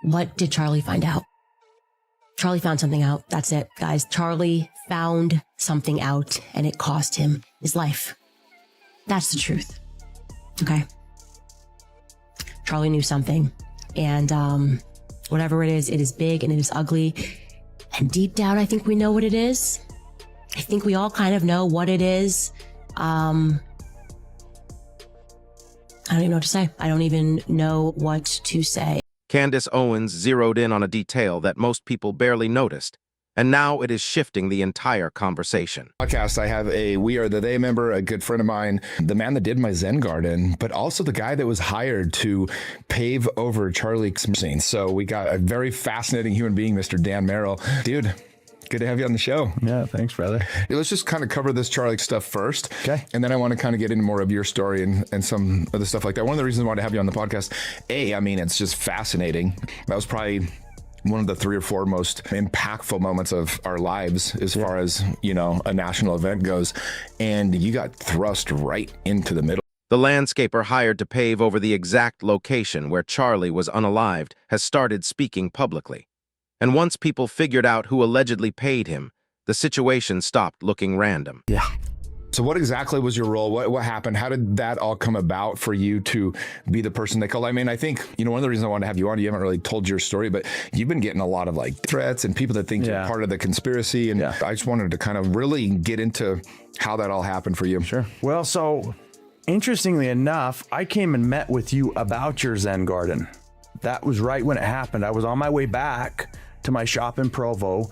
What did Charlie find out? Charlie found something out. That's it, guys. Charlie found something out, and it cost him his life. That's the truth. Okay. Charlie knew something, and whatever it is big and it is ugly. And deep down, I think we know what it is. I think we all kind of know what it is. I don't even know what to say. I don't even know what to say. Candace Owens zeroed in on a detail that most people barely noticed, and now it is shifting the entire conversation. Podcast, I have a We Are the They member, a good friend of mine, the man that did my Zen garden, but also the guy that was hired to pave over Charlie's scene. So we got a very fascinating human being, Mr. Dan Merrill. Dude, good to have you on the show. Yeah, thanks, brother. Let's just kind of cover this Charlie stuff first. Okay. And then I want to kind of get into more of your story and some other stuff like that. One of the reasons I wanted to have you on the podcast, it's just fascinating. That was probably one of the 3 or 4 most impactful moments of our lives as far as, a national event goes. And you got thrust right into the middle. The landscaper hired to pave over the exact location where Charlie was unalived has started speaking publicly. And once people figured out who allegedly paid him, the situation stopped looking random. Yeah. So what exactly was your role? What happened? How did that all come about for you to be the person they called? I think, one of the reasons I wanted to have you on, you haven't really told your story, but you've been getting a lot of threats and people that think you're part of the conspiracy. And I just wanted to kind of really get into how that all happened for you. Sure. Well, so interestingly enough, I came and met with you about your Zen garden. That was right when it happened. I was on my way back to my shop in Provo,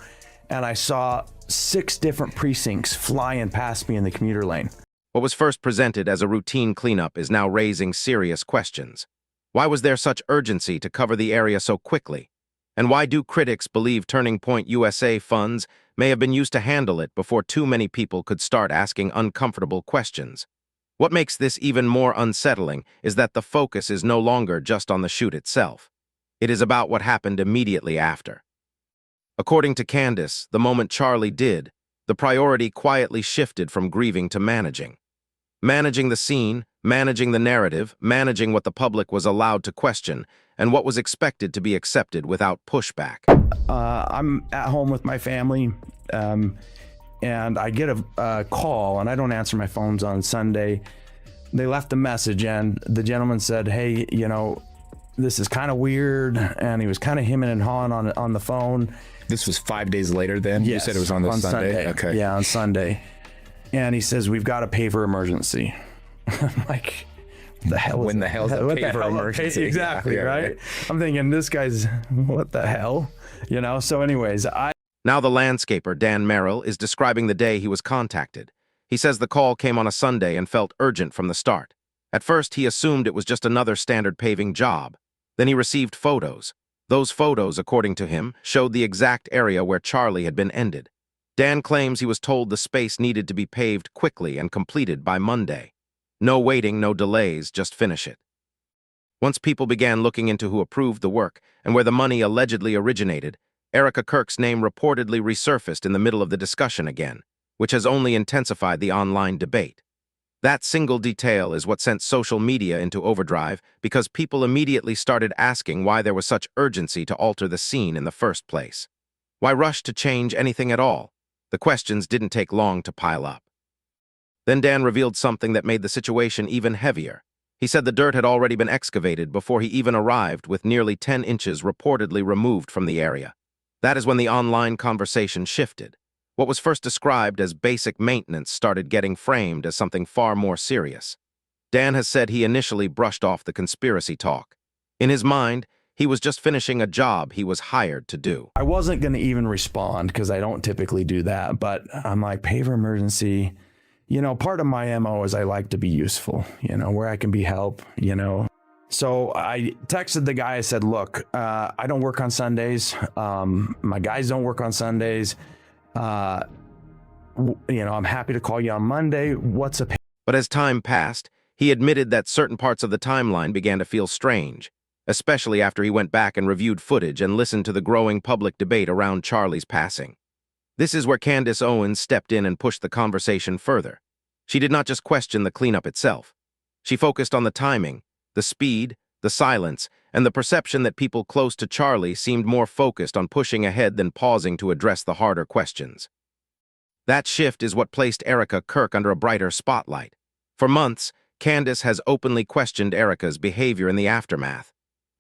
and I saw 6 different precincts flying past me in the commuter lane. What was first presented as a routine cleanup is now raising serious questions. Why was there such urgency to cover the area so quickly? And why do critics believe Turning Point USA funds may have been used to handle it before too many people could start asking uncomfortable questions? What makes this even more unsettling is that the focus is no longer just on the shoot itself. It is about what happened immediately after. According to Candace, the moment Charlie did, the priority quietly shifted from grieving to managing. Managing the scene, managing the narrative, managing what the public was allowed to question, and what was expected to be accepted without pushback. I'm at home with my family, and I get a call, and I don't answer my phones on Sunday. They left a message, and the gentleman said, hey, this is kind of weird, and he was kind of hemming and hawing on the phone. This was 5 days later then? Yes, you said it was on Sunday? Okay. Yeah, on Sunday. And he says, we've got a paver emergency. I'm like, the hell is when the hell's a paver emergency? Exactly, yeah, right? I'm thinking, this guy's, what the hell? So anyways, Now the landscaper, Dan Merrill, is describing the day he was contacted. He says the call came on a Sunday and felt urgent from the start. At first, he assumed it was just another standard paving job. Then he received photos. Those photos, according to him, showed the exact area where Charlie had been ended. Dan claims he was told the space needed to be paved quickly and completed by Monday. No waiting, no delays, just finish it. Once people began looking into who approved the work and where the money allegedly originated, Erika Kirk's name reportedly resurfaced in the middle of the discussion again, which has only intensified the online debate. That single detail is what sent social media into overdrive because people immediately started asking why there was such urgency to alter the scene in the first place. Why rush to change anything at all? The questions didn't take long to pile up. Then Dan revealed something that made the situation even heavier. He said the dirt had already been excavated before he even arrived, with nearly 10 inches reportedly removed from the area. That is when the online conversation shifted. What was first described as basic maintenance started getting framed as something far more serious. Dan has said he initially brushed off the conspiracy talk. In his mind, he was just finishing a job he was hired to do. I wasn't going to even respond because I don't typically do that, but I'm like, paver emergency. Part of my MO is I like to be useful, where I can be help, So I texted the guy, I said, look, I don't work on Sundays. My guys don't work on Sundays. I'm happy to call you on Monday. What's a... But as time passed, he admitted that certain parts of the timeline began to feel strange, especially after he went back and reviewed footage and listened to the growing public debate around Charlie's passing. This is where Candace Owens stepped in and pushed the conversation further. She did not just question the cleanup itself. She focused on the timing, the speed, the silence, and the perception that people close to Charlie seemed more focused on pushing ahead than pausing to address the harder questions. That shift is what placed Erika Kirk under a brighter spotlight. For months, Candace has openly questioned Erika's behavior in the aftermath.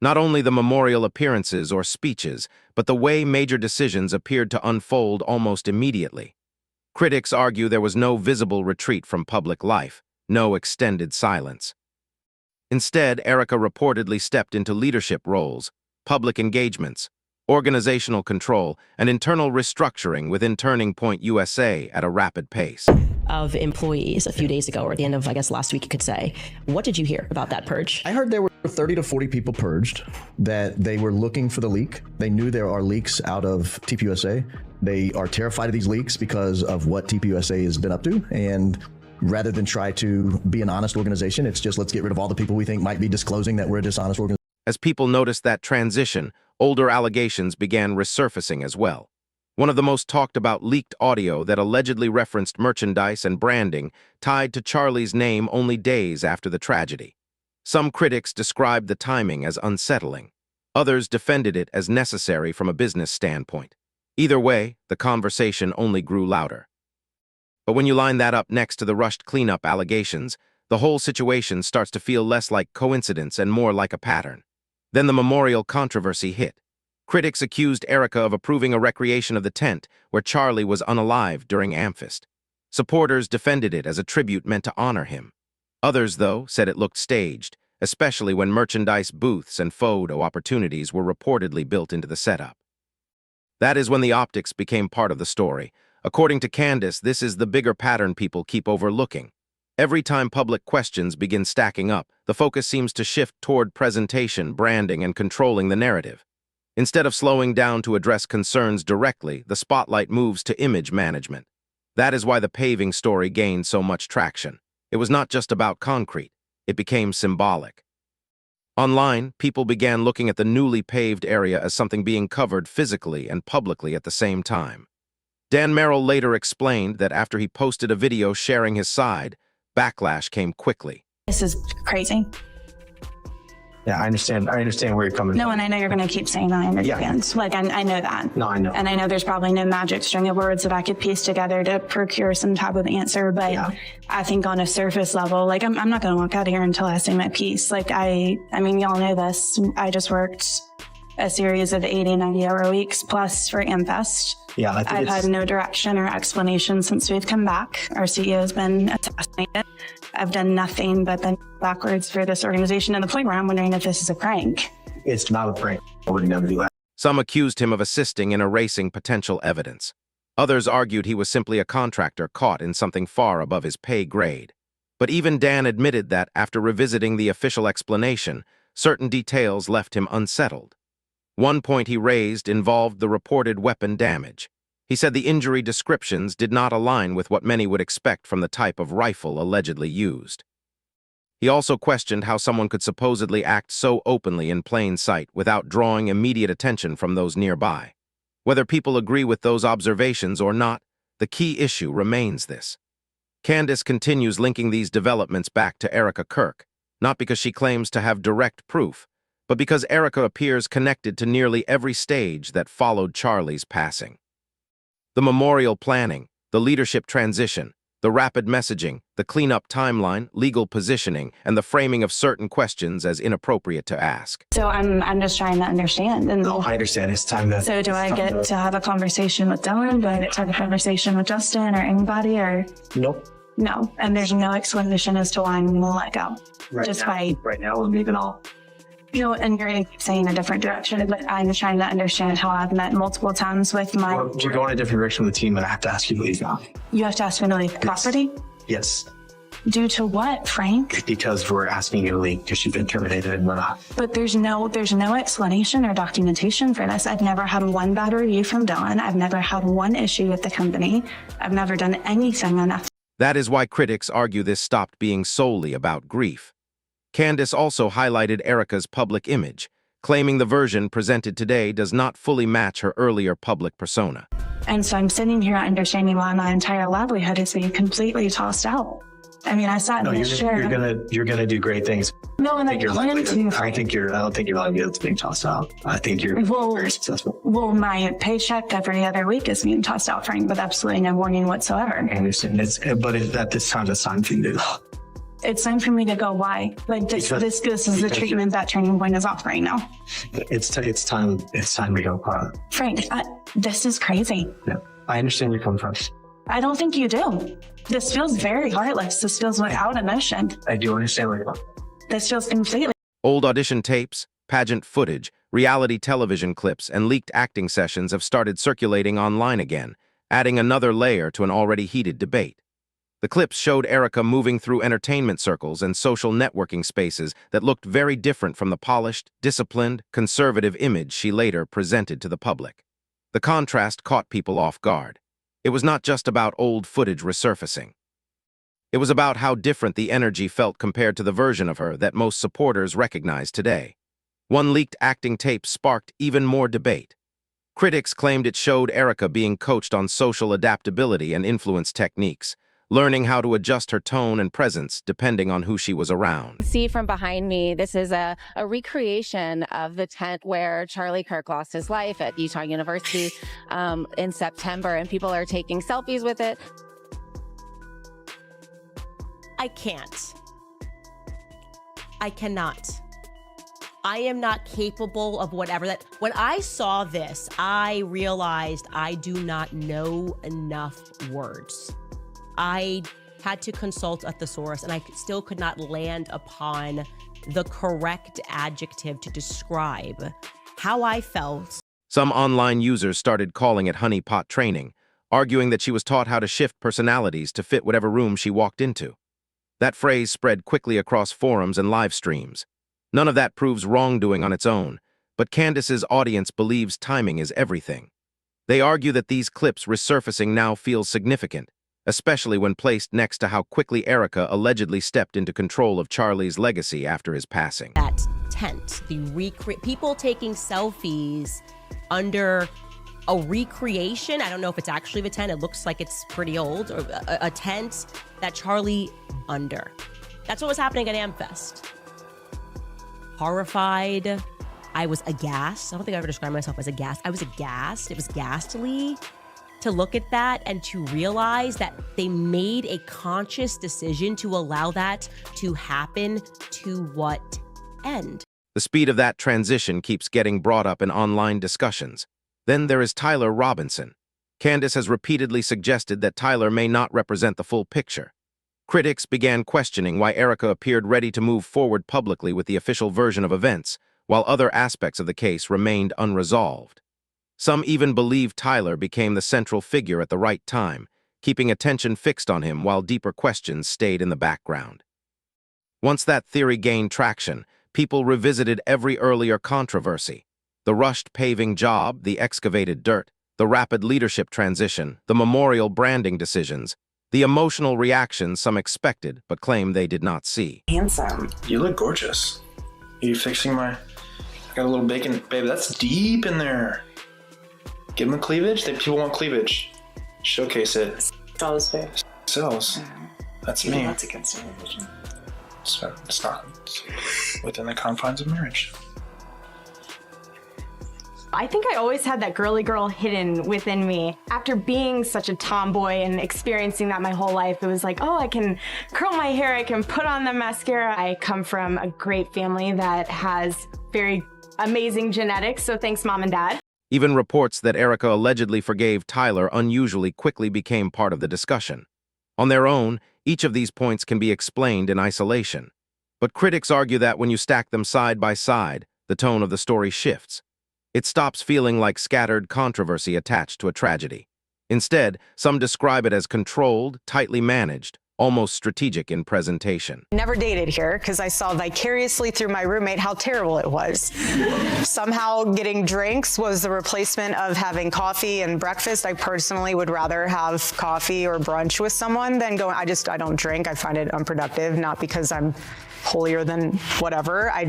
Not only the memorial appearances or speeches, but the way major decisions appeared to unfold almost immediately. Critics argue there was no visible retreat from public life, no extended silence. Instead, Erika reportedly stepped into leadership roles, public engagements, organizational control, and internal restructuring within Turning Point USA at a rapid pace. Of employees a few days ago, or at the end of, I guess, last week, you could say. What did you hear about that purge? I heard there were 30 to 40 people purged, that they were looking for the leak. They knew there are leaks out of TPUSA. They are terrified of these leaks because of what TPUSA has been up to. And rather than try to be an honest organization, it's just let's get rid of all the people we think might be disclosing that we're a dishonest organization. As people noticed that transition, older allegations began resurfacing as well. One of the most talked about leaked audio that allegedly referenced merchandise and branding tied to Charlie's name only days after the tragedy. Some critics described the timing as unsettling. Others defended it as necessary from a business standpoint. Either way, the conversation only grew louder. But when you line that up next to the rushed cleanup allegations, the whole situation starts to feel less like coincidence and more like a pattern. Then the memorial controversy hit. Critics accused Erika of approving a recreation of the tent where Charlie was unalive during Amfest. Supporters defended it as a tribute meant to honor him. Others, though, said it looked staged, especially when merchandise booths and photo opportunities were reportedly built into the setup. That is when the optics became part of the story. According to Candace, this is the bigger pattern people keep overlooking. Every time public questions begin stacking up, the focus seems to shift toward presentation, branding, and controlling the narrative. Instead of slowing down to address concerns directly, the spotlight moves to image management. That is why the paving story gained so much traction. It was not just about concrete. It became symbolic. Online, people began looking at the newly paved area as something being covered physically and publicly at the same time. Dan Merrill later explained that after he posted a video sharing his side, backlash came quickly. This is crazy. Yeah, I understand where you're coming from. No, and I know you're going to keep saying that in your defense. Like, I know that. No, I know. And I know there's probably no magic string of words that I could piece together to procure some type of answer. But yeah. I think on a surface level, like, I'm not going to walk out of here until I say my piece. Like, I mean, y'all know this. I just worked a series of 80, 90-hour weeks plus for Amfest. Yeah, I've had no direction or explanation since we've come back. Our CEO has been assassinated. I've done nothing but been backwards for this organization, and the point where I'm wondering if this is a prank. It's not a prank. I would never do that. Some accused him of assisting in erasing potential evidence. Others argued he was simply a contractor caught in something far above his pay grade. But even Dan admitted that, after revisiting the official explanation, certain details left him unsettled. One point he raised involved the reported weapon damage. He said the injury descriptions did not align with what many would expect from the type of rifle allegedly used. He also questioned how someone could supposedly act so openly in plain sight without drawing immediate attention from those nearby. Whether people agree with those observations or not, the key issue remains this. Candace continues linking these developments back to Erika Kirk, not because she claims to have direct proof, but because Erika appears connected to nearly every stage that followed Charlie's passing. The memorial planning, the leadership transition, the rapid messaging, the cleanup timeline, legal positioning, and the framing of certain questions as inappropriate to ask. So I'm just trying to understand. And No, I understand. It's time to... so do I get to have a conversation with Dylan? Do I get to have a conversation with Justin or anybody? Or Nope. no? And there's no explanation as to why I'm going to let go. Right now, we'll leave it all. You know, and you're going to keep saying a different direction, but I'm trying to understand how I've met multiple times with my... We're going a different direction with the team, and I have to ask you to leave now. You have to ask me to leave the property? Yes, Due to what, Frank? because we're asking you to leave because you've been terminated and we're not. But there's no explanation or documentation for this. I've never had one bad review from Dylan. I've never had one issue with the company. I've never done anything enough. That is why critics argue this stopped being solely about grief. Candace also highlighted Erika's public image, claiming the version presented today does not fully match her earlier public persona. And so I'm sitting here understanding why my entire livelihood is being completely tossed out. I mean, I sat in No, this chair. you're gonna do great things. No, and I You're plan likely to. I don't think you're likely to being tossed out. I think you're very successful. Well, my paycheck every other week is being tossed out, Frank, with absolutely no warning whatsoever. I understand. At this time, it's time for you to. It's time for me to go. Why? Like this is the treatment that Turning Point is offering now. It's time to go. Frank, this is crazy. No, I understand you're coming from. I don't think you do. This feels very heartless. This feels without emotion. I do understand where you're going. This feels completely. Old audition tapes, pageant footage, reality television clips, and leaked acting sessions have started circulating online again, adding another layer to an already heated debate. The clips showed Erika moving through entertainment circles and social networking spaces that looked very different from the polished, disciplined, conservative image she later presented to the public. The contrast caught people off guard. It was not just about old footage resurfacing. It was about how different the energy felt compared to the version of her that most supporters recognize today. One leaked acting tape sparked even more debate. Critics claimed it showed Erika being coached on social adaptability and influence techniques, learning how to adjust her tone and presence depending on who she was around. See from behind me, this is a recreation of the tent where Charlie Kirk lost his life at Utah University in September, and people are taking selfies with it. I can't. I cannot. I am not capable of whatever that. When I saw this, I realized I do not know enough words. I had to consult a thesaurus, and I still could not land upon the correct adjective to describe how I felt. Some online users started calling it honeypot training, arguing that she was taught how to shift personalities to fit whatever room she walked into. That phrase spread quickly across forums and live streams. None of that proves wrongdoing on its own, but Candace's audience believes timing is everything. They argue that these clips resurfacing now feel significant, especially when placed next to how quickly Erika allegedly stepped into control of Charlie's legacy after his passing. That tent, people taking selfies under a recreation. I don't know if it's actually the tent. It looks like it's pretty old, or a tent that Charlie under. That's what was happening at AmFest. Horrified. I was aghast. I don't think I ever described myself as aghast. I was aghast. It was ghastly to look at that and to realize that they made a conscious decision to allow that to happen. To what end? The speed of that transition keeps getting brought up in online discussions. Then there is Tyler Robinson. Candace has repeatedly suggested that Tyler may not represent the full picture. Critics began questioning why Erika appeared ready to move forward publicly with the official version of events, while other aspects of the case remained unresolved. Some even believe Tyler became the central figure at the right time, keeping attention fixed on him while deeper questions stayed in the background. Once that theory gained traction, people revisited every earlier controversy: the rushed paving job, the excavated dirt, the rapid leadership transition, the memorial branding decisions, the emotional reactions some expected but claim they did not see. Handsome. You look gorgeous. Are you fixing my... I got a little bacon. Babe, that's deep in there. Give them cleavage. People want cleavage. Showcase it. Sells, babe. Sells. That's me. That's against your religion. It's not within the confines of marriage. I think I always had that girly girl hidden within me. After being such a tomboy and experiencing that my whole life, it was like, oh, I can curl my hair, I can put on the mascara. I come from a great family that has very amazing genetics, so thanks, Mom and Dad. Even reports that Erika allegedly forgave Tyler unusually quickly became part of the discussion. On their own, each of these points can be explained in isolation. But critics argue that when you stack them side by side, the tone of the story shifts. It stops feeling like scattered controversy attached to a tragedy. Instead, some describe it as controlled, tightly managed, almost strategic in presentation. Never dated here because I saw vicariously through my roommate how terrible it was. Somehow getting drinks was the replacement of having coffee and breakfast. I personally would rather have coffee or brunch with someone than going, I don't drink. I find it unproductive, not because I'm holier than whatever. I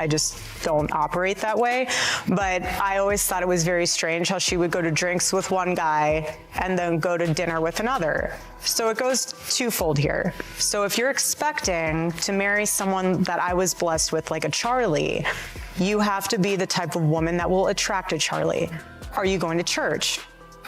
just don't operate that way. But I always thought it was very strange how she would go to drinks with one guy and then go to dinner with another. So it goes too far. twofold here. So if you're expecting to marry someone that I was blessed with, like a Charlie, you have to be the type of woman that will attract a Charlie. Are you going to church?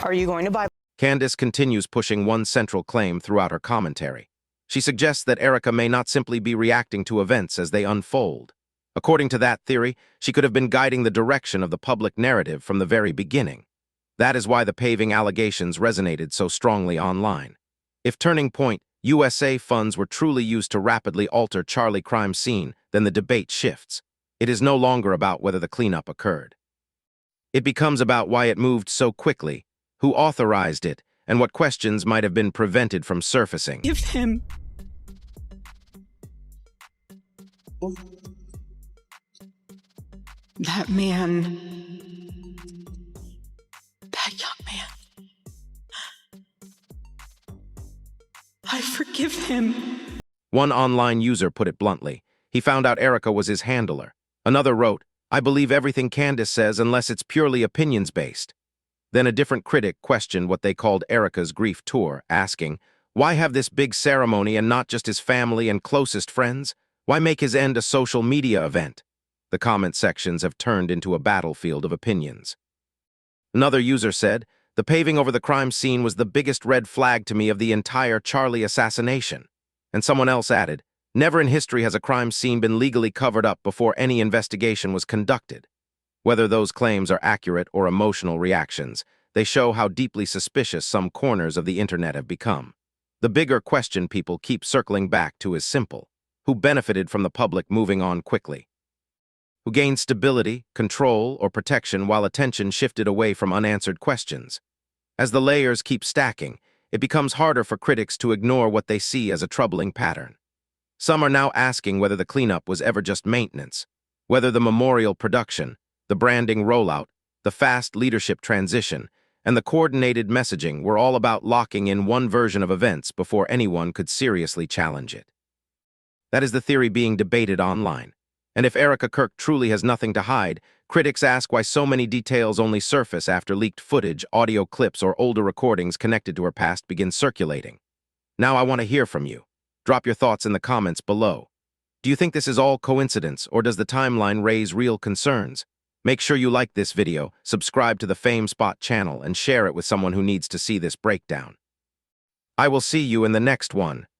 Are you going to Bible? Candace continues pushing one central claim throughout her commentary. She suggests that Erika may not simply be reacting to events as they unfold. According to that theory, she could have been guiding the direction of the public narrative from the very beginning. That is why the paving allegations resonated so strongly online. If Turning Point USA funds were truly used to rapidly alter Charlie crime scene, then the debate shifts. It is no longer about whether the cleanup occurred. It becomes about why it moved so quickly, who authorized it, and what questions might have been prevented from surfacing. Give him. That man. That young man. I forgive him. One online user put it bluntly. He found out Erika was his handler. Another wrote, "I believe everything Candace says unless it's purely opinions-based." Then a different critic questioned what they called Erika's grief tour, asking, why have this big ceremony and not just his family and closest friends? Why make his end a social media event? The comment sections have turned into a battlefield of opinions. Another user said, "The paving over the crime scene was the biggest red flag to me of the entire Charlie assassination." And someone else added, "Never in history has a crime scene been legally covered up before any investigation was conducted." Whether those claims are accurate or emotional reactions, they show how deeply suspicious some corners of the internet have become. The bigger question people keep circling back to is simple. Who benefited from the public moving on quickly? Who gained stability, control, or protection while attention shifted away from unanswered questions? As the layers keep stacking, it becomes harder for critics to ignore what they see as a troubling pattern. Some are now asking whether the cleanup was ever just maintenance, whether the memorial production, the branding rollout, the fast leadership transition, and the coordinated messaging were all about locking in one version of events before anyone could seriously challenge it. That is the theory being debated online. And if Erika Kirk truly has nothing to hide, critics ask why so many details only surface after leaked footage, audio clips, or older recordings connected to her past begin circulating. Now I want to hear from you. Drop your thoughts in the comments below. Do you think this is all coincidence, or does the timeline raise real concerns? Make sure you like this video, subscribe to the Fame Spot channel, and share it with someone who needs to see this breakdown. I will see you in the next one.